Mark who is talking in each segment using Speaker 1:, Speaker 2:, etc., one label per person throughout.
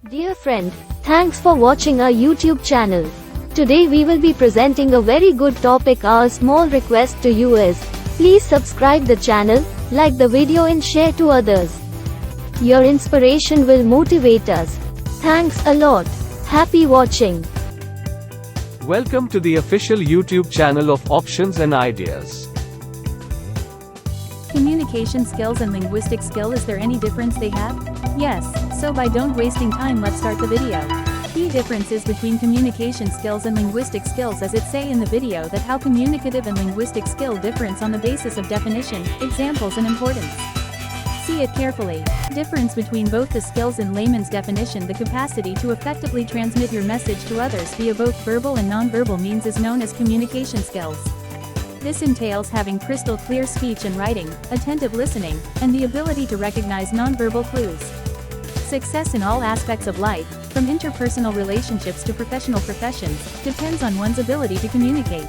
Speaker 1: Dear friend, thanks for watching our YouTube channel. Today we will be presenting a very good topic. Our small request to you is, please subscribe the channel, like the video and share to others. Your inspiration will motivate us. Thanks a lot. Happy watching.
Speaker 2: Welcome to the official YouTube channel of Options and Ideas.
Speaker 3: Communication skills and linguistic skill, is there any difference they have? Yes, so by don't wasting time, let's start the video. Key differences between communication skills and linguistic skills, as it say in the video, that how communicative and linguistic skill difference on the basis of definition, examples and importance. See it carefully. Difference between both the skills in layman's definition: the capacity to effectively transmit your message to others via both verbal and non-verbal means is known as communication skills. This entails having crystal clear speech and writing, attentive listening, and the ability to recognize non-verbal clues. Success in all aspects of life, from interpersonal relationships to professional professions, depends on one's ability to communicate.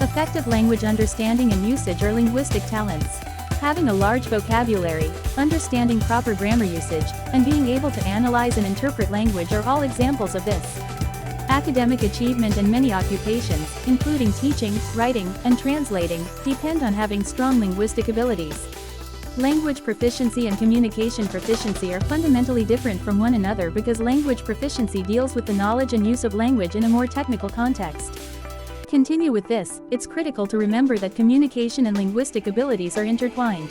Speaker 3: Effective language understanding and usage are linguistic talents. Having a large vocabulary, understanding proper grammar usage, and being able to analyze and interpret language are all examples of this. Academic achievement and many occupations, including teaching, writing, and translating, depend on having strong linguistic abilities. Language proficiency and communication proficiency are fundamentally different from one another because language proficiency deals with the knowledge and use of language in a more technical context. Continue with this, it's critical to remember that communication and linguistic abilities are intertwined.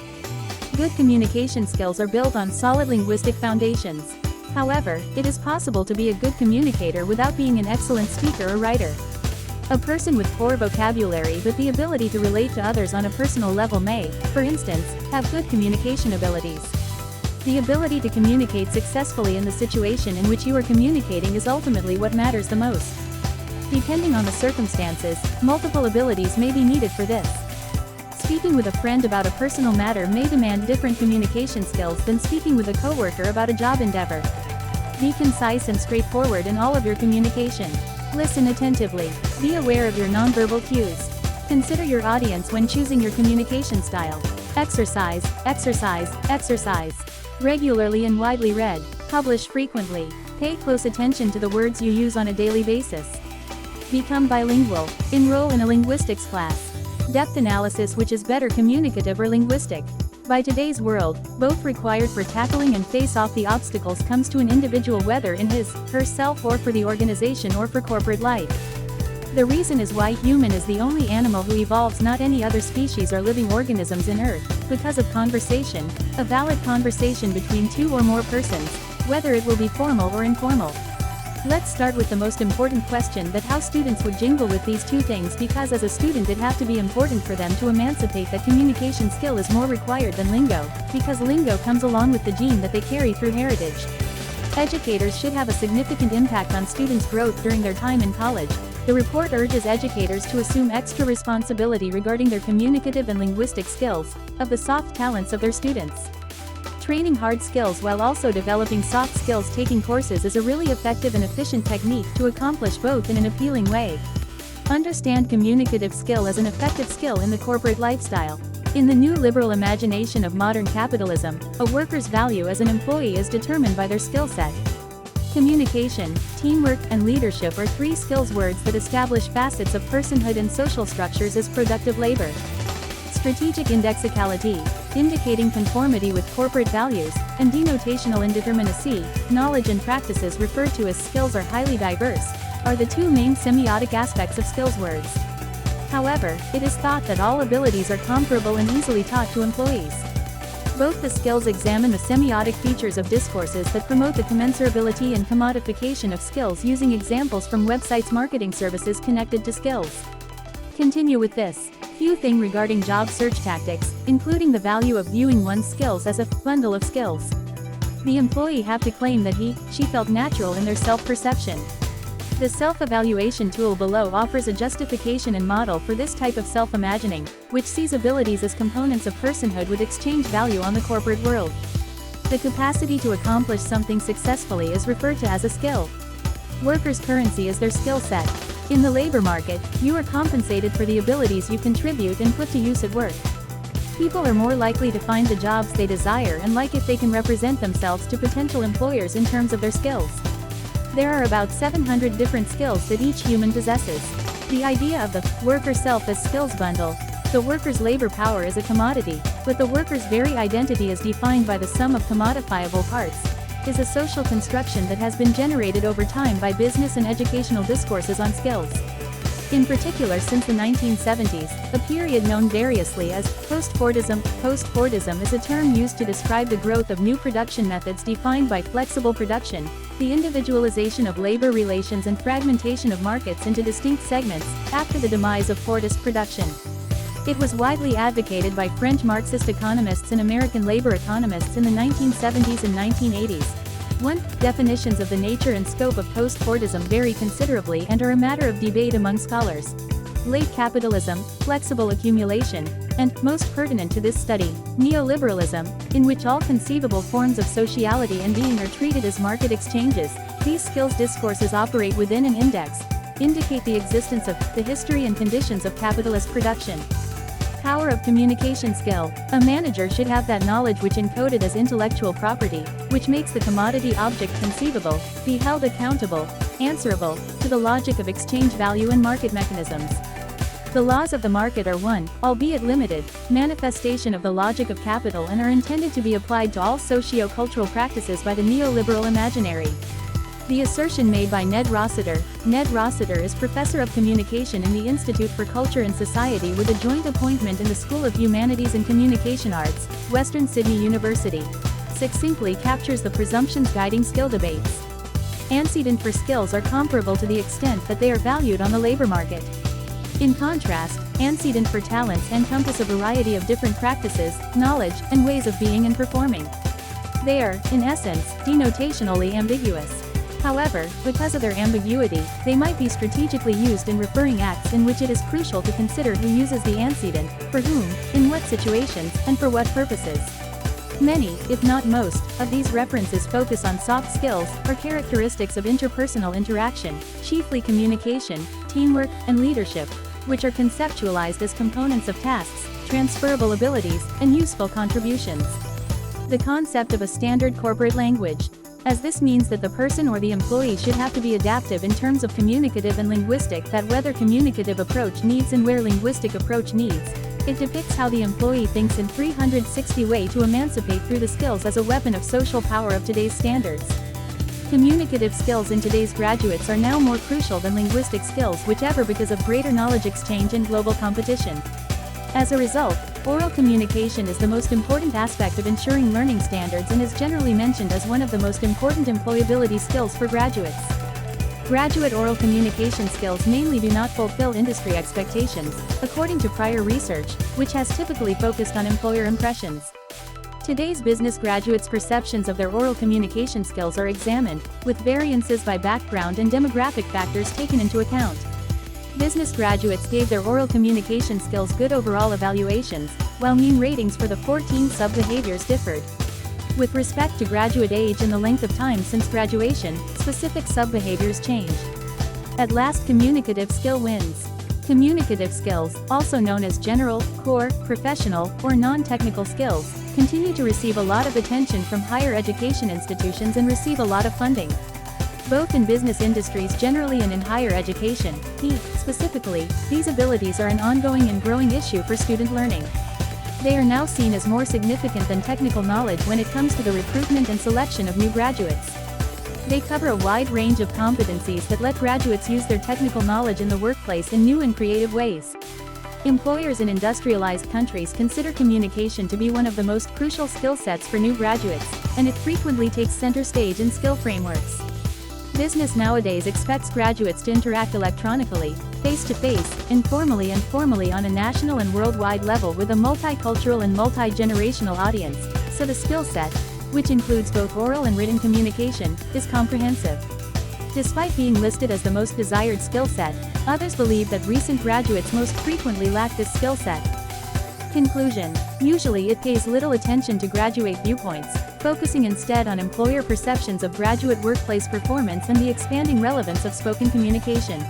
Speaker 3: Good communication skills are built on solid linguistic foundations. However, it is possible to be a good communicator without being an excellent speaker or writer. A person with poor vocabulary but the ability to relate to others on a personal level may, for instance, have good communication abilities. The ability to communicate successfully in the situation in which you are communicating is ultimately what matters the most. Depending on the circumstances, multiple abilities may be needed for this. Speaking with a friend about a personal matter may demand different communication skills than speaking with a coworker about a job endeavor. Be concise and straightforward in all of your communication. Listen attentively. Be aware of your nonverbal cues. Consider your audience when choosing your communication style. Exercise, exercise, exercise. Regularly and widely read. Publish frequently. Pay close attention to the words you use on a daily basis. Become bilingual. Enroll in a linguistics class. Depth analysis: which is better, communicative or linguistic? By today's world, both required for tackling and face off the obstacles comes to an individual, whether in his, herself, or for the organization or for corporate life. The reason is why human is the only animal who evolves, not any other species or living organisms in Earth, because of conversation, a valid conversation between two or more persons, whether it will be formal or informal. Let's start with the most important question, that how students would jingle with these two things, because as a student it have to be important for them to emancipate that communication skill is more required than lingo, because lingo comes along with the gene that they carry through heritage. Educators should have a significant impact on students' growth during their time in college. The report urges educators to assume extra responsibility regarding their communicative and linguistic skills, of the soft talents of their students. Training hard skills while also developing soft skills. Taking courses is a really effective and efficient technique to accomplish both in an appealing way. Understand communicative skill as an effective skill in the corporate lifestyle. In the new liberal imagination of modern capitalism, a worker's value as an employee is determined by their skill set. Communication, teamwork, and leadership are three skills words that establish facets of personhood and social structures as productive labor. Strategic indexicality, indicating conformity with corporate values, and denotational indeterminacy, knowledge and practices referred to as skills are highly diverse, are the two main semiotic aspects of skills words. However, it is thought that all abilities are comparable and easily taught to employees. Both the skills examine the semiotic features of discourses that promote the commensurability and commodification of skills, using examples from websites, marketing services connected to skills. Continue with this. Few thing regarding job search tactics, including the value of viewing one's skills as a bundle of skills. The employee have to claim that she felt natural in their self-perception. The self-evaluation tool below offers a justification and model for this type of self-imagining, which sees abilities as components of personhood with exchange value on the corporate world. The capacity to accomplish something successfully is referred to as a skill. Workers' currency is their skill set. In the labor market, you are compensated for the abilities you contribute and put to use at work. People are more likely to find the jobs they desire and like if they can represent themselves to potential employers in terms of their skills. There are about 700 different skills that each human possesses. The idea of the worker self as skills bundle. The worker's labor power is a commodity, but the worker's very identity is defined by the sum of commodifiable parts, is a social construction that has been generated over time by business and educational discourses on skills. In particular since the 1970s, a period known variously as post-Fordism. Post-Fordism is a term used to describe the growth of new production methods defined by flexible production, the individualization of labor relations and fragmentation of markets into distinct segments, after the demise of Fordist production. It was widely advocated by French Marxist economists and American labor economists in the 1970s and 1980s. 1. Definitions of the nature and scope of post-Fordism vary considerably and are a matter of debate among scholars. Late capitalism, flexible accumulation, and, most pertinent to this study, neoliberalism, in which all conceivable forms of sociality and being are treated as market exchanges. These skills discourses operate within an index, indicate the existence of, the history and conditions of capitalist production. Power of communication skill. A manager should have that knowledge which encoded as intellectual property, which makes the commodity object conceivable, be held accountable, answerable, to the logic of exchange value and market mechanisms. The laws of the market are one, albeit limited, manifestation of the logic of capital and are intended to be applied to all socio-cultural practices by the neoliberal imaginary. The assertion made by Ned Rossiter. Ned Rossiter is Professor of Communication in the Institute for Culture and Society with a joint appointment in the School of Humanities and Communication Arts, Western Sydney University. Succinctly captures the presumptions guiding skill debates. Antecedent for skills are comparable to the extent that they are valued on the labor market. In contrast, antecedent for talents encompass a variety of different practices, knowledge, and ways of being and performing. They are, in essence, denotationally ambiguous. However, because of their ambiguity, they might be strategically used in referring acts in which it is crucial to consider who uses the antecedent, for whom, in what situations, and for what purposes. Many, if not most, of these references focus on soft skills, or characteristics of interpersonal interaction, chiefly communication, teamwork, and leadership, which are conceptualized as components of tasks, transferable abilities, and useful contributions. The concept of a standard corporate language. As this means that the person or the employee should have to be adaptive in terms of communicative and linguistic, that whether communicative approach needs and where linguistic approach needs. It depicts how the employee thinks in 360 way to emancipate through the skills as a weapon of social power of today's standards. Communicative skills in today's graduates are now more crucial than linguistic skills, whichever because of greater knowledge exchange and global competition. As a result, oral communication is the most important aspect of ensuring learning standards and is generally mentioned as one of the most important employability skills for graduates. Graduate oral communication skills mainly do not fulfill industry expectations, according to prior research, which has typically focused on employer impressions. Today's business graduates' perceptions of their oral communication skills are examined, with variances by background and demographic factors taken into account. Business graduates gave their oral communication skills good overall evaluations, while mean ratings for the 14 sub-behaviors differed. With respect to graduate age and the length of time since graduation, specific sub-behaviors change. At last, communicative skill wins. Communicative skills, also known as general, core, professional, or non-technical skills, continue to receive a lot of attention from higher education institutions and receive a lot of funding. Both in business industries generally and in higher education, specifically, these abilities are an ongoing and growing issue for student learning. They are now seen as more significant than technical knowledge when it comes to the recruitment and selection of new graduates. They cover a wide range of competencies that let graduates use their technical knowledge in the workplace in new and creative ways. Employers in industrialized countries consider communication to be one of the most crucial skill sets for new graduates, and it frequently takes center stage in skill frameworks. Business nowadays expects graduates to interact electronically, face-to-face, informally and formally on a national and worldwide level with a multicultural and multi-generational audience, so the skill set, which includes both oral and written communication, is comprehensive. Despite being listed as the most desired skill set, others believe that recent graduates most frequently lack this skill set. Conclusion. Usually it pays little attention to graduate viewpoints, focusing instead on employer perceptions of graduate workplace performance and the expanding relevance of spoken communication.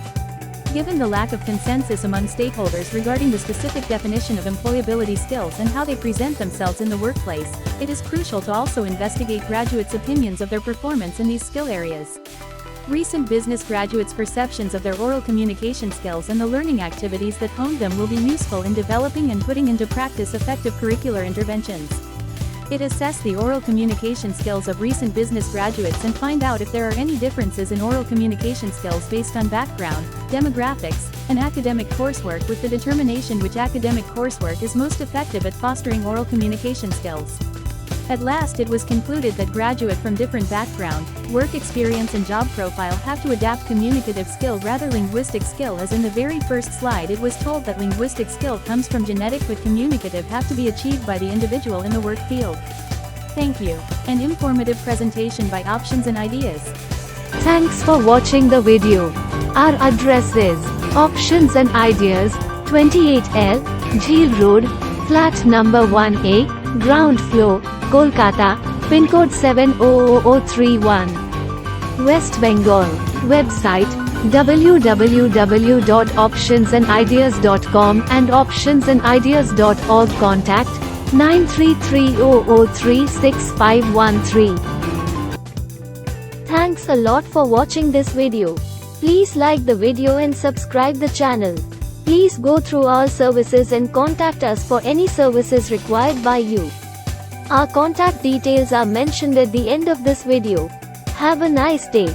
Speaker 3: Given the lack of consensus among stakeholders regarding the specific definition of employability skills and how they present themselves in the workplace, it is crucial to also investigate graduates' opinions of their performance in these skill areas. Recent business graduates' perceptions of their oral communication skills and the learning activities that honed them will be useful in developing and putting into practice effective curricular interventions. It assessed the oral communication skills of recent business graduates and find out if there are any differences in oral communication skills based on background, demographics, and academic coursework, with the determination which academic coursework is most effective at fostering oral communication skills. At last it was concluded that graduate from different background, work experience and job profile have to adapt communicative skill rather linguistic skill, as in the very first slide it was told that linguistic skill comes from genetic but communicative have to be achieved by the individual in the work field. Thank you. An informative presentation by Options and Ideas.
Speaker 1: Thanks for watching the video. Our address is Options and Ideas, 28L, Jheel Road, flat number 1A, ground floor, Kolkata, pin code 700031. West Bengal. Website www.optionsandideas.com and optionsandideas.org. Contact 93300366513. Thanks a lot for watching this video. Please like the video and subscribe the channel. Please go through our services and contact us for any services required by you. Our contact details are mentioned at the end of this video. Have a nice day.